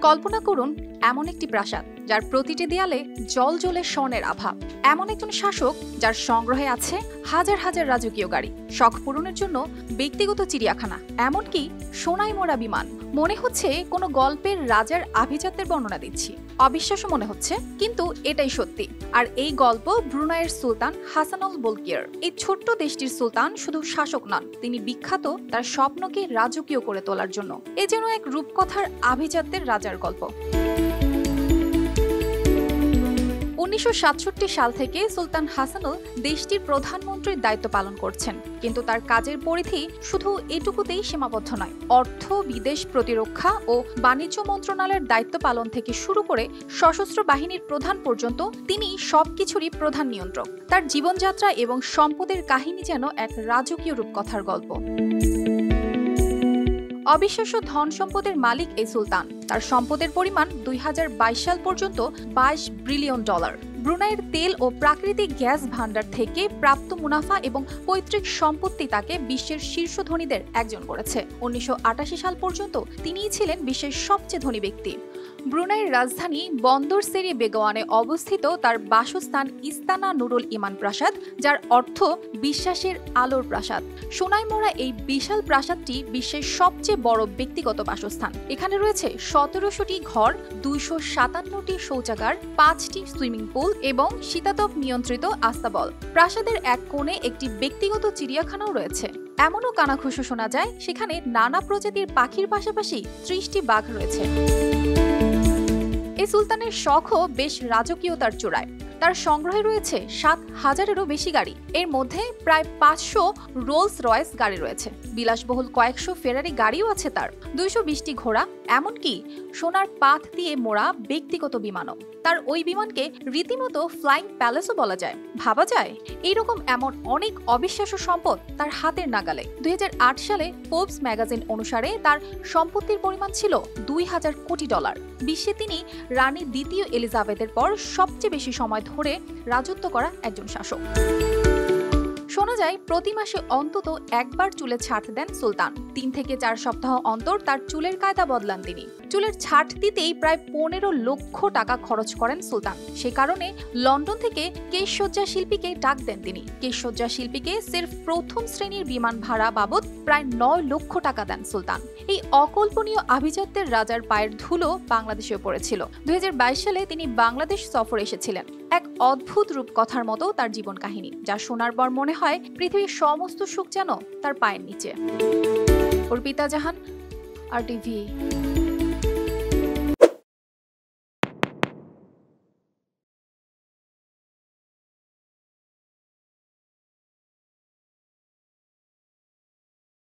কল্পনা করুন এমন একটি প্রাসাদ যার প্রতিটি দেয়ালে জ্বলজ্বলে স্বর্ণের আভা, এমন একজন শাসক যার সংগ্রহে আছে হাজার হাজার রাজকীয় গাড়ি, শখ পূরণের জন্য ব্যক্তিগত চিড়িয়াখানা, এমনকি সোনায় মোড়া বিমান। মনে হচ্ছে কোনো গল্পের রাজার আভিজাত্যের বর্ণনা দিচ্ছি। অবিশ্বাস্য মনে হচ্ছে, কিন্তু এটাই সত্যি। আর এই গল্প ব্রুনাইয়ের সুলতান হাসানুল বলকিয়ার। এই ছোট্ট দেশটির সুলতান শুধু শাসক নন, তিনি বিখ্যাত তার স্বপ্নকে রাজকীয় করে তোলার জন্য। এ যেন এক রূপকথার আভিজাত্যের রাজার গল্প। 1967 সাল থেকে সুলতান হাসানুল দেশটির প্রধানমন্ত্রীর দায়িত্ব পালন করছেন, কিন্তু তার কাজের পরিধি শুধু এটুকুতেই সীমাবদ্ধ নয়। অর্থ, বিদেশ, প্রতিরক্ষা ও বাণিজ্য মন্ত্রণালয়ের দায়িত্ব পালন থেকে শুরু করে সশস্ত্র বাহিনীর প্রধান পর্যন্ত তিনি সবকিছুরই প্রধান নিয়ন্ত্রক। তার জীবনযাত্রা এবং সম্পদের কাহিনী যেন এক রাজকীয় রূপকথার গল্প। অবিশ্বাস্য ধন সম্পদের মালিক এই সুলতান। তার সম্পদের পরিমাণ 2022 সাল পর্যন্ত $22 বিলিয়ন। ব্রুনাইয়ের তেল ও প্রাকৃতিক গ্যাস ভান্ডার থেকে প্রাপ্ত মুনাফা এবং পৈতৃক সম্পত্তি তাকে বিশ্বের শীর্ষ ধনীদের একজন করেছে। 1988 সাল পর্যন্ত তিনিই ছিলেন বিশ্বের সবচেয়ে ধনী ব্যক্তি। ব্রুনাইয়ের রাজধানী বন্দর সেরি বেগওয়ানে অবস্থিত তার বাসস্থান ইস্তানা নুরুল ইমান প্রাসাদ, যার অর্থ বিশ্বাসের আলোর প্রাসাদ। সোনায় মোড়া এই বিশাল প্রাসাদটি বিশ্বের সবচেয়ে বড় ব্যক্তিগত বাসস্থান। এখানে রয়েছে 1700টি ঘর, 257টি শৌচাগার, 5টি সুইমিং পুল এবং শীতাতপ নিয়ন্ত্রিত আস্তাবল। প্রাসাদের এক কোণে একটি ব্যক্তিগত চিড়িয়াখানাও রয়েছে। এমনও কানাঘুষো শোনা যায় সেখানে নানা প্রজাতির পাখির পাশাপাশি 30টি বাঘ রয়েছে। এই সুলতানের শখও বেশ রাজকীয়তার চূড়ায়। তার সংগ্রহে রয়েছে 7,000-এরও বেশি গাড়ি। এর মধ্যে প্রায় 500 রোলস রয়েস গাড়ি রয়েছে, বিলাসবহুল কয়েকশো ফেরারি গাড়িও আছে তার, 220টি ঘোড়া, এমনকি সোনার পাত দিয়ে মোড়া ব্যক্তিগত বিমানও। তার ওই বিমানকে রীতিমতো ফ্লাইং প্যালেসও বলা যায়। ভাবা যায় এইরকম এমন অনেক অবিশ্বাস্য সম্পদ তার হাতের নাগালে। 2008 সালে ফোর্বস ম্যাগাজিন অনুসারে তার সম্পত্তির পরিমাণ ছিল $2,000 কোটি। বিশ্বে তিনি রানী দ্বিতীয় এলিজাবেথের পর সবচেয়ে বেশি সময় ধরে রাজত্ব করা একজন শাসক। শোনা যায় প্রতি মাসে অন্তত একবার চুলে ছাঁট দেন সুলতান। 3 থেকে 4 সপ্তাহ অন্তর তার চুলের কায়দা বদলান তিনি। চুলের ছাঁট দিতেই প্রায় 15 লক্ষ টাকা খরচ করেন সুলতান। সে কারণে লন্ডন থেকে কেশসজ্জা শিল্পীকে ডাক দেন তিনি। কেশসজ্জা শিল্পীকে সির্ফ প্রথম শ্রেণীর বিমান ভাড়া বাবদ প্রায় 9 লক্ষ টাকা দেন সুলতান। এই অকল্পনীয় আভিজাত্যের রাজার পায়ের ধুলো বাংলাদেশেও পড়েছিল। 2022 সালে তিনি বাংলাদেশ সফর এসেছিলেন। এক অদ্ভুত রূপকথার মতো তার জীবন কাহিনী, যা শোনার পর মনে হয় পৃথিবীর সমস্ত সুখ যেন তার পায়ের নিচে। অর্পিতা জাহান, RTV।